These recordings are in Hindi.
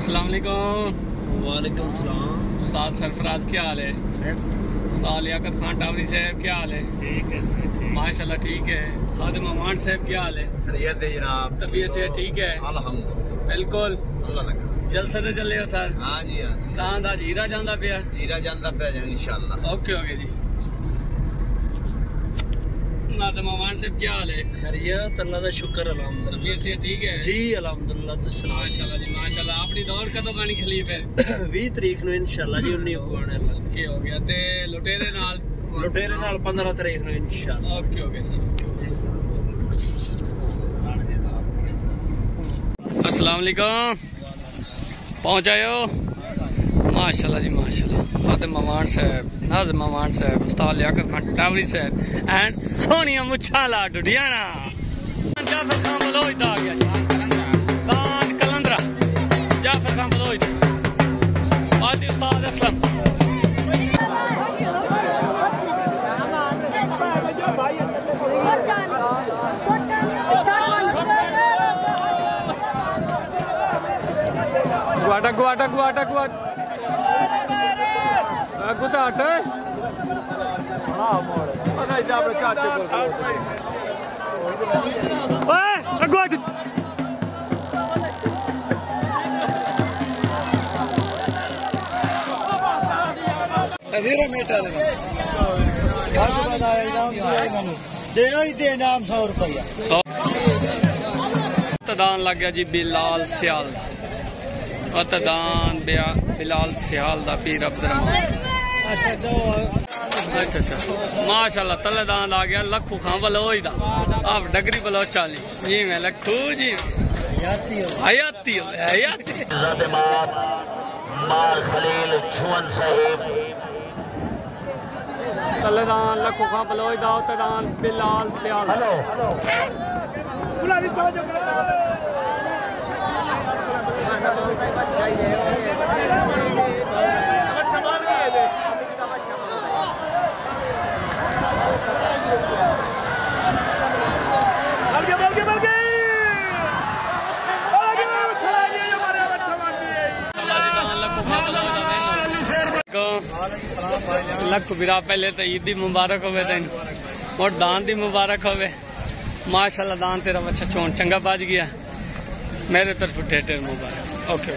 अस्सलाम वालेकुम। वालेकुम सलाम। उस्ताद सरफराज क्या हाल है? उस्ताद लियाकत खान टावरी साहब क्या हाल है? ठीक है माशाल्लाह ठीक है। खादिम अमान साहब क्या हाल है? खैरियत है जनाब। तबीयत से ठीक है? अल्हम्दुलिल्लाह बिल्कुल। अल्लाह दा करम। जलसे से चले हो सर? हाँ जी हाँ जी। दांद आज हीरा जांदा पिया? हीरा जांदा पे जाए इंशाल्लाह। ओके ओके जी। नाज़िम अमान साहब क्या हाल है? खैरियत अल्लाह का शुक्र अल्हम्दुलिल्लाह। तबीयत से ठीक है जी अल्हम्दुलिल्लाह। तो माशाल्लाह जी माशाल्लाह। अपनी दौड़ कदों पानी खलीफ है? 20 तरीक ਨੂੰ इंशाल्लाह जी 19 उगवाने वाला। ओके हो गया ते लुटेरे नाल 15 तरीक ਨੂੰ इंशाल्लाह। Okay okay sir. अस्सलाम वालेकुम। पहुंच आए हो? माशाल्लाह जी माशाल्लाह। खादिम अमान साहब, नाज़िम अमान साहब, उस्ताद लियाकत खान टावरी साहब एंड सोनिया मुछाला डुडियाना। जाफर खान बलोच दा आ गया जी। दान कलंदरा जाफर खान बलोच आदि उस्ताद असलम। गुआटा गुआटा गुआटा गुआटा गुता हट ओए गुआट अधीरा मेटा दे नाम 100 रुपया। दान लग गया जी बिलाल सियाल दान बिलाल सियाल दा पीर अब्दुर्रहमान। अच्छा अच्छा माशाल्लाह तले दान आ गया लखू खां बलोच दा आप डगरी बलोच चाली जी मैं लखू जी हयाती हो हयाती तले दान लखू खां बलोच दा दान बिलाल सियाल। लख बिरा पहले तो ईद दी मुबारक होवे तेन और दान दी मुबारक होवे। माशाल्लाह दान तेरा बच्चा चोन चंगा बाज गया मेरे तरफ ढेर मुबारक। ओके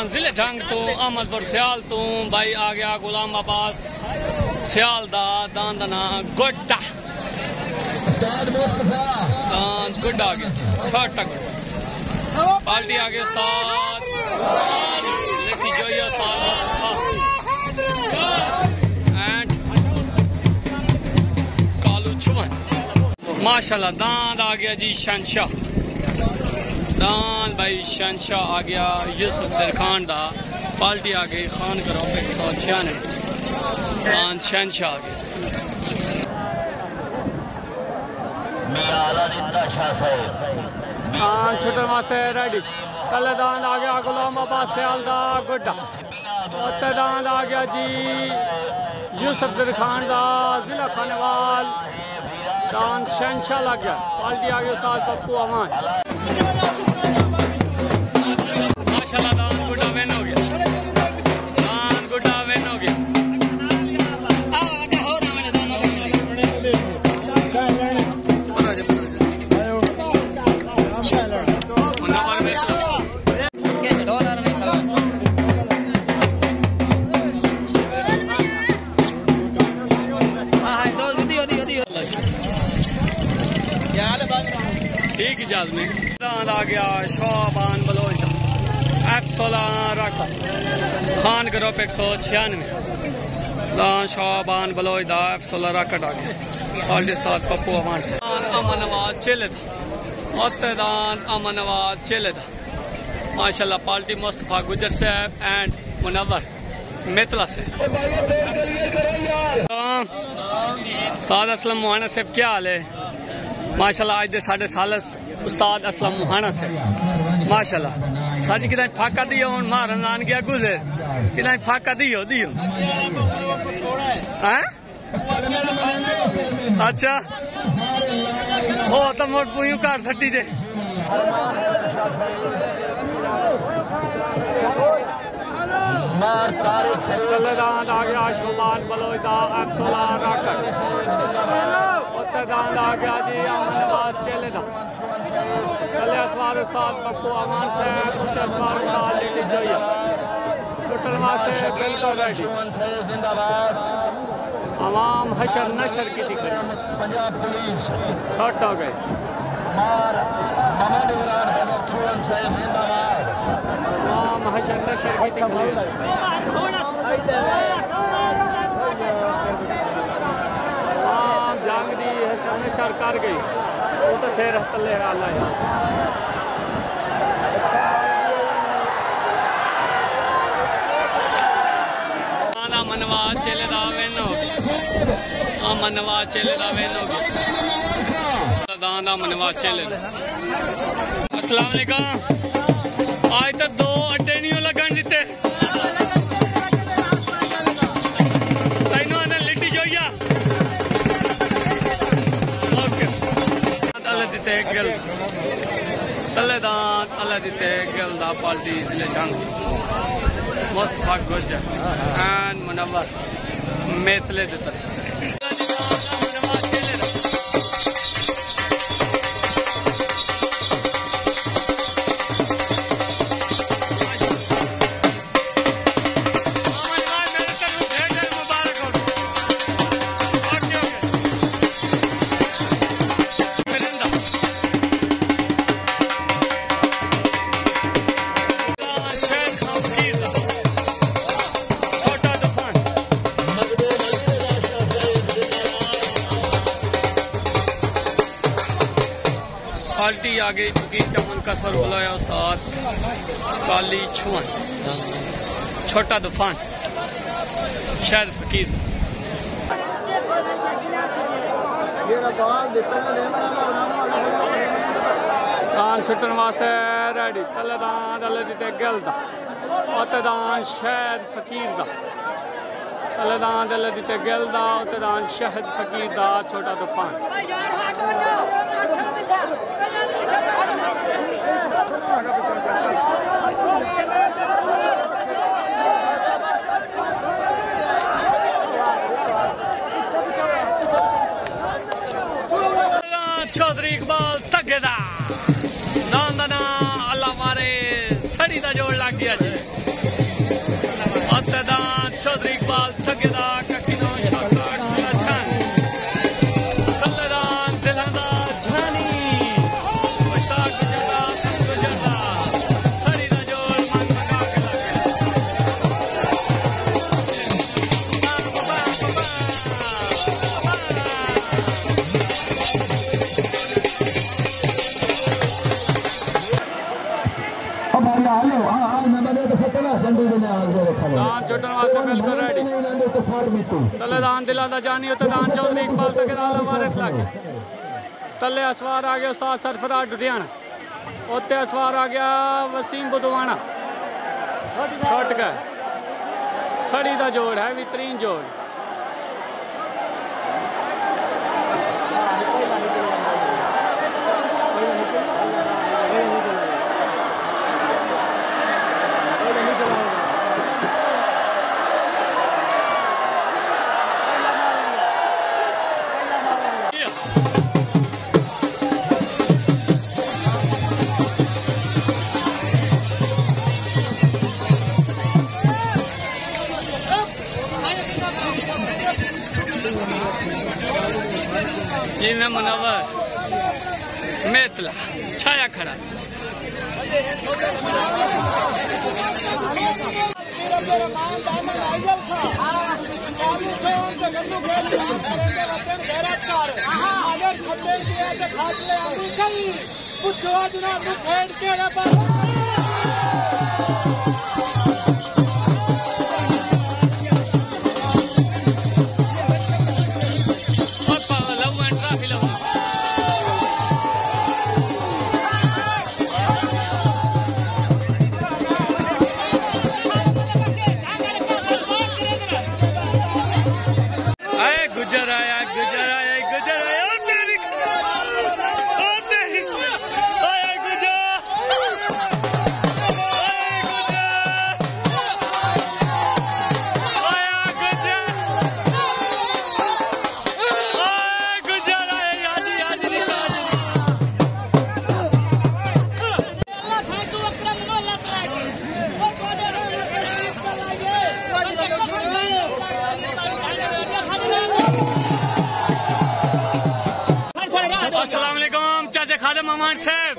जिले जंग तो अहमदपुर सियाल तो भाई आ गया गुलाम अब्बास सियाल दा दान दा नाम गोड्डा दान गोड्डा आ गया छोटा गोड्डा पार्टी आ गया उस्ताद लेकी जोइया एंड कालू छुमन। माशाल्लाह दान आ गया जी शहनशाह दान भाई शहनशाह आ गया यूसुफ दरखान दा पार्टी आ गई खान करो 196 दान शहनशाह आ गया। छोटा मास्टर रेडी कल दान आ गया गुलाम अब्बास सियाल दा गुड्डा दान आ गया जी यूसुफ दरखान दा जिला खानेवाल दान शहनशाह लग गया पार्टी आ गया उस्ताद पप्पू अमान। माशाल्लाह दान गुड्डा विन हो गया दान गुड्डा विन हो गया। ठीक इजाज में दान आ गया शोबान बलोच F16 रख खान ग्रुप 196 दान शोबान बलोच दा F16 रकट आ गया और साथ पप्पू अमान से अमन नवाज चले था दान अमन नवाज चले था। माशाल्लाह पार्टी मुस्तफा गुजर साहब एंड मुनव्वर मेतला से। उस्ताद असलम मुहाना साहब क्या हाल है? माशाल्लाह आज दे साढ़े सालस उस्ताद असलम मुहाना से माशाल्लाह सच कि फाका दियो हूँ मां रमजान गया गुजर कि फाका दियो दियो हैं? अच्छा हो तो मोट पुयू कार सट्टी दे दांद आ गया शुमान बलोचदा अफसोला राकर दांद आ गया जी अहमदाबाद चले दा चले असवार उस्ताद पप्पू अमान साहब उसे असवार उस्ताद लेके जाइए टोटल वास्ते बिल्कुल रेडी अवाम हशर नशर की दिख रही छोट हो गए अवाम हशर नशर की दिख रही अवाम जंग दी हशर नशर कर गई वो तो शेर तले आला है मनवा चले दावेनो मनवा चले दावेनो दादा मनवा चले अस्सलाम वालेकुम आज तक 2 अड्डे नहीं लगन दिते लिट्टी जोइया ओके तले दिते गल तले दान तले दिते गल दा पार्टी इसलिए जंग मुस्तफा गुर्जर एंड मुनव्वर मेतले दे तरफ पार्टी आगे चुकी चमन का सर बुलाया उस्ताद काली छुअन छोटा तूफान शायद फकीर दान छुट्टन वास्ते रेडी तले दान तले दिते गल दा ओते दान शायद फकीर दा तले दान तले दिते गल दा ओते दान शायद फकीर दा छोटा तूफान चौधरी इकबाल तगेदा दाना अल्लाह मारे सड़ी का जोड़ लग गया जी चौधरी इकबाल तगेदा तले दान दिला दा जानी उते दान चौधरी इकबाल तगेदार वारिस लागे तले असवार आ गया उस्ताद सरफराज डुडियाना उते असवार आ गया वसीम बुधवाना छुट गए सड़ी का जोड़ है बेहतरीन जोड़ जी मैं मुनव्वर मेतला छाया खड़ा खादिम अमान साहब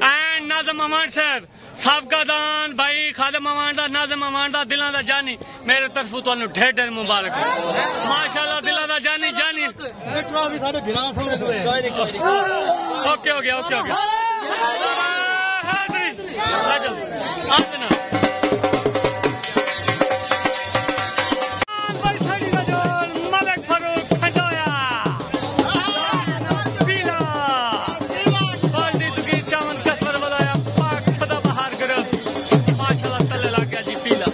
एंड नाज़िम अमान साहब सबका दान भाई खादिम अमान दा नाज़िम अमान दा दिलां दा जानी मेरे तरफों तुहानू ढेर ढेर मुबारक माशाअल्लाह दिलां दा जानी जानी ओके हो गया मलिक फरूक खंडोया पीला बाल्टी दुकी चावन कसवर बनाया पाक सदा बहार कर माशाअल्लाह तले लग गया जी पीला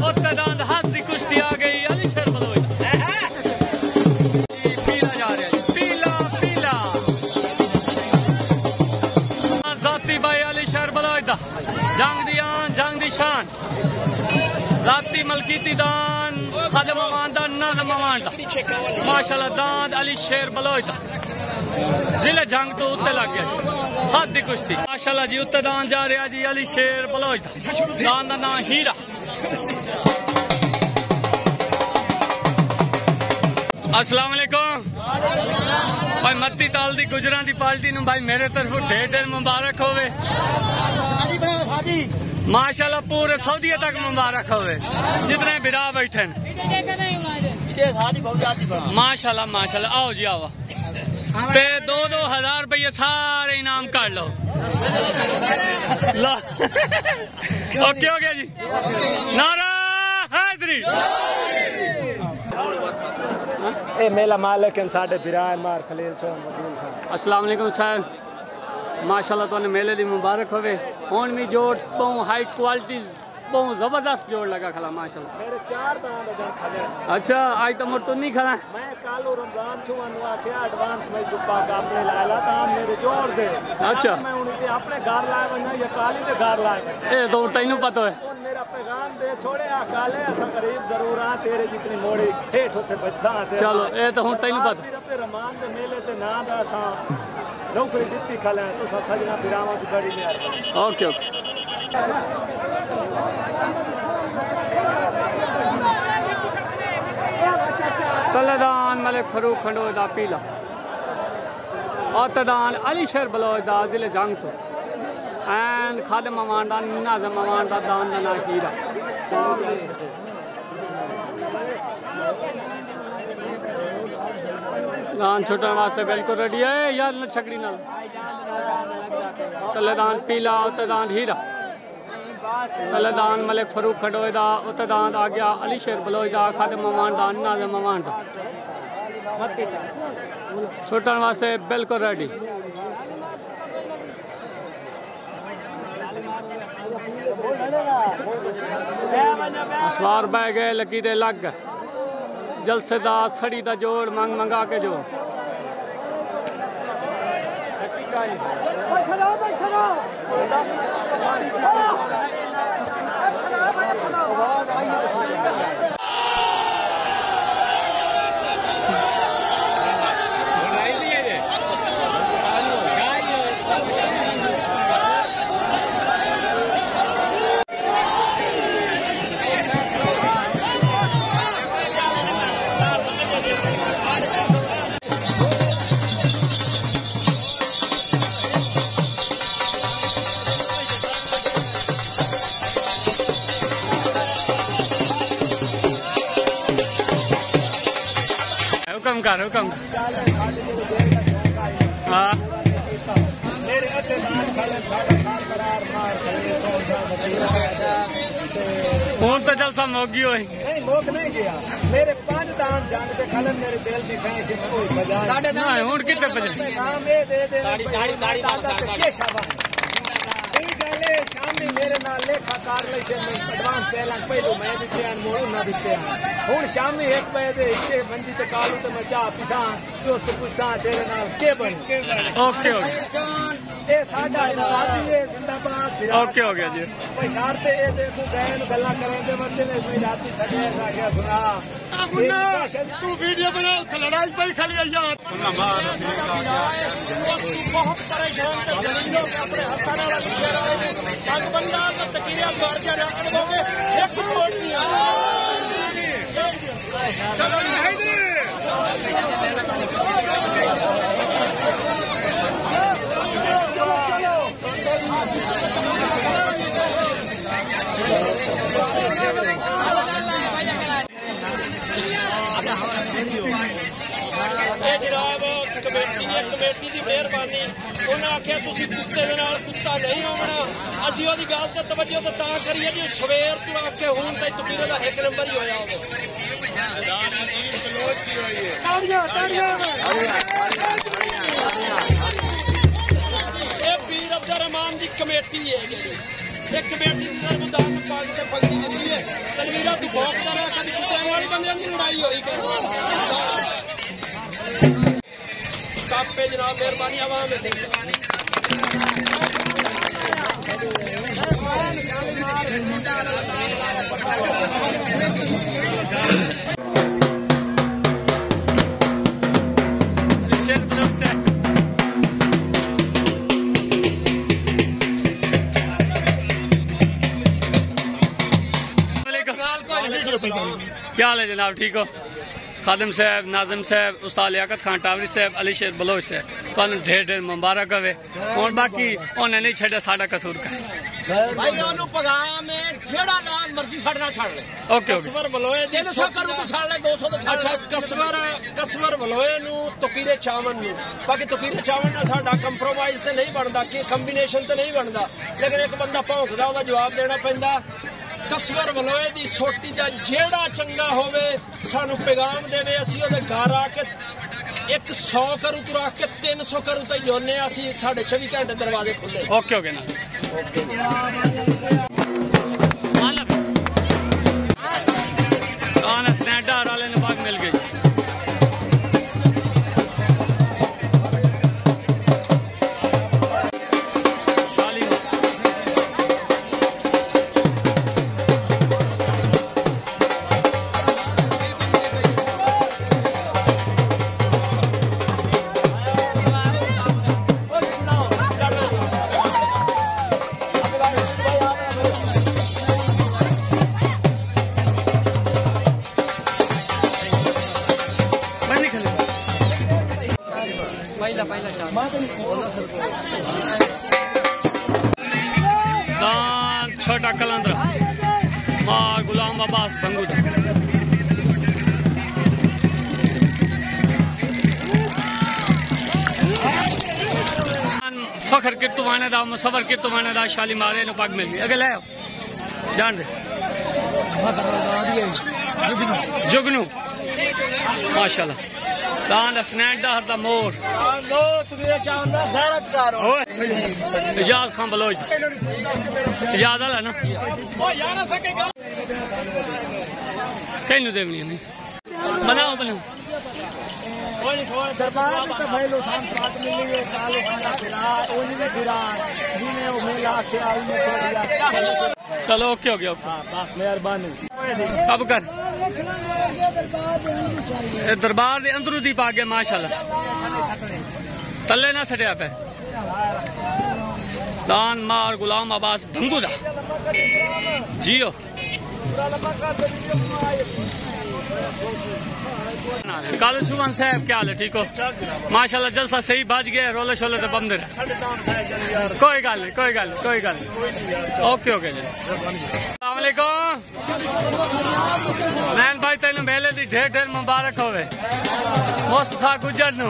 और तदांद हाथ की कुश्ती आ गई अली शेर बलोई पीला जा रहा है पीला जाती भाई अली शेर बलोई दा जंग दी आन जंग दी शान जाती मलकीती दान खादिम अमान दा नाज़िम अमान दा माशाअल्लाह दान अली शेर बलोई दा जिले जंग तो उत्ते लग गया हाथ दी कुश्ती माशाअल्लाह जी उत्ते दान जा रहा जी अली शेर बलोई दा दान दा नाम हीरा अस्सलाम वालेकुम भाई मत्ती ताल दी गुजरां दी पार्टी नु भाई मेरे तरफों ढेर ढेर मुबारक होवे माशाअल्लाह पूरे सऊदीया तक मुबारक होवे जितने बिरा बैठे माशाअल्लाह माशाअल्लाह आओ जी आओ ते 2-2 हजार रुपये सारे इनाम कर लो ओके हो गया जी नारा हैदरी ए मेला मालिक साडे बिराए मार खलील चौन मदीन साहब अस्सलाम वालेकुम सर माशाअल्लाह तुहानू मेले दी मुबारक होवे हुण भी जोड़ बहु हाई क्वालिटी बहु जबरदस्त जोड़ लगा खला माशाअल्लाह मेरे 4 दांत जन खले अच्छा आज तो मोर तो नहीं खड़ा मैं कालो रमजान छुवानु आख्या एडवांस में दुब्बा कापने लायला ता मेरे जोड़ दे अच्छा मैं उनके अपने घर लाए वना या काली दे घर लाए ए तो तैनू पता है मेरा पैगाम दे छोड़े आ काले असा करीब जरूर आ तेरे जितनी मोड़ी ठेठ होते बच्चा चलो ए तो हुण तैनू पता रब्बे रहमान दे मेले ते ना दा सा नौकरी दित्ती खले तो सजना बिरावा दी गड़ी में ओके तलेदान मलिक फरूक खंडोय दा पीला और तदान अली शेर बलोच दा जिले जंग तो एंड खादिम अमान दा नाज़िम अमान दा दान दा नाम हीरा दान छुटने वास्ते बिल्कुल रेडी है यार न छकड़ी नाल तलेदान पीला उतदान हीरा तलेदान मलिक फरूक खंडोय दा उतदान आ गया अली शेर बलोच दा खादिम अमान दा नाज़िम अमान दा छुटने वास्ते बिल्कुल रेडी असवार बह गए लकीरे लग गए जलसे दा सड़ी दा जोड़ मंगा के जो हुक्म हाँ हूं तो जलसा मोगी हुई नहीं मोग नहीं गया मेरे 5 दान जान के खलन मेरे दिल की फैंस में कोई बजा नहीं हूं कितने बजे नाम ये दे दे दाड़ी शाबाश शामी मेरे नाल लेखा कार ले एडवांस चैलेंज पहलू मैं भी चैन मोड़ ना दिते हूं शामी 1 बजे इतने बंदी ते कालू तो मैं चाह पिसा दोस्त पूछा तेरे नाल के बनी ओके ए साडा इंसाफी है जिंदाबाद ओके हो गया जी भाई शर्त ए देखो गैन गल्ला करें दे बंदे ने मैं राती सडे ऐसा क्या सुना मुन्ना तू वीडियो बना लड़ाई पे खाली यार बहुत परेशान थे अपने हत्था नाल आज बंदा तो तकीरिया मार के रखोगे एक करोड़ नहीं चलो हैदरी एक कमेटी की मेहरबानी उन्हें आख्या तुसी कुत्ते दे नाल कुत्ता नहीं होना असी ओदी गल ते तवज्जो तो तां करिए जी सवेर तो आके हुण तक तकरीर दा 1 नंबर ही होया होवे ये पीर अब्दुल रहमान दी कमेटी है जेडी एक कमेटी दी तरफ पाक ते फगड़ी दी है तनवीरा तू भौंक कर कभी कुत्ते वाली बंदे दी लड़ाई होई के कापे जनाब मेहरबानी आवाम है क्या हाल है जनाब ठीक हो खादिम साहब नाजिम साहब उस्ताद लियाकत खान टावरी साहब अली शेर बलोच साहब तुहानू ढेर ढेर मुबारक होवे हुण बाकी उन्हें नहीं छड्या साडा कसूर का भाई ओनू पैगाम है जेड़ा नाम मर्जी साडे नाल छड़ ले ओके कसवर बलोए 300 करू तो छड़ ले 200 तो छड़ ले कसवर बलोए नू तकीरे चावन नू बाकी तकीरे चावन ना साडा कंप्रोमाइज ते नहीं बनदा कि कंबीनेशन ते नहीं बनदा लेकिन एक बंदा भौंकदा ओदा जवाब देना पैंदा कसवर बलोए दी सोटी दा जेड़ा चंगा होवे सानू पैगाम देवे असी ओदे घर आके 100 करू तो रख के 300 करू तो जोने असी 24 घंटे दरवाजे खुले ओके ओके ना स्नैडर वाले ने बाग मिल गई छोटा कलंदरा मां गुलाम अब्बास भंगूदा फखर कितु वाने दा मुसवर कितु वाने दा शाली मारे नु पग मिल गई अगे ले जान दे जुगनू माशाल्लाह दान स्नैडर दा मोर इजाज खान बलोच इजाज वाला ना कहीं देवनी नहीं बनाओ बनाओ चलो ओके हो गया बस मेहरबानी अब कर दरबार दे अंदरू दी पा गया माशाल्लाह तले ना सटिया पे दान मार गुलाम अब्बास भंगूदा जियो कालू सुमन साहब क्या हाल है ठीक हो माशाल्लाह जलसा सही बज गया रोले शोले तो बंद रहे कोई गल नहीं कोई गल नहीं ओके ओके जी अस्सलाम वालेकुम सनैन भाई तेन मेले की ढेर ढेर मुबारक होवे मुस्तफा गुजर नु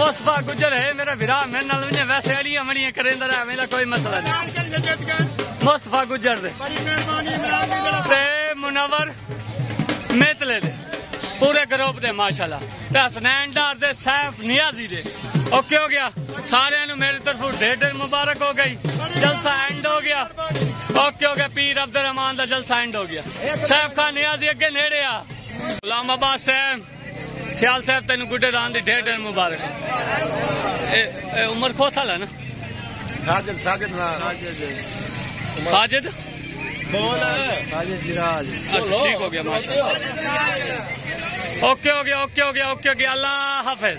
मुस्तफा गुजर है मेरा विरा मेरे नाल वैसे अड़ियां मड़ियां करेंदा रहा मेरा कोई मसला नहीं मुस्तफा गुजर दे मुनवर मेतले दे पूरे ग्रुप दे माशाल्लाह ते हसनैन डार दे सैफ नियाजी दे ओके हो गया सारे मेरी तरफ ढेर ढेर मुबारक हो गई जलसा एंड हो गया ओके हो गया पीर अब्दुल रहमान दा जलसा एंड हो गया सैफ खान नियाजी अगे नेड़े आ गुलाम अब्बास साहब सियाल साहब तेन गुड्डे दान दी ढेर ढेर मुबारक उमर खोथल है ना साजिद साजिद बोल अच्छा ठीक हो गया माशाल्लाह ओके हो गया अल्लाह हाफिज।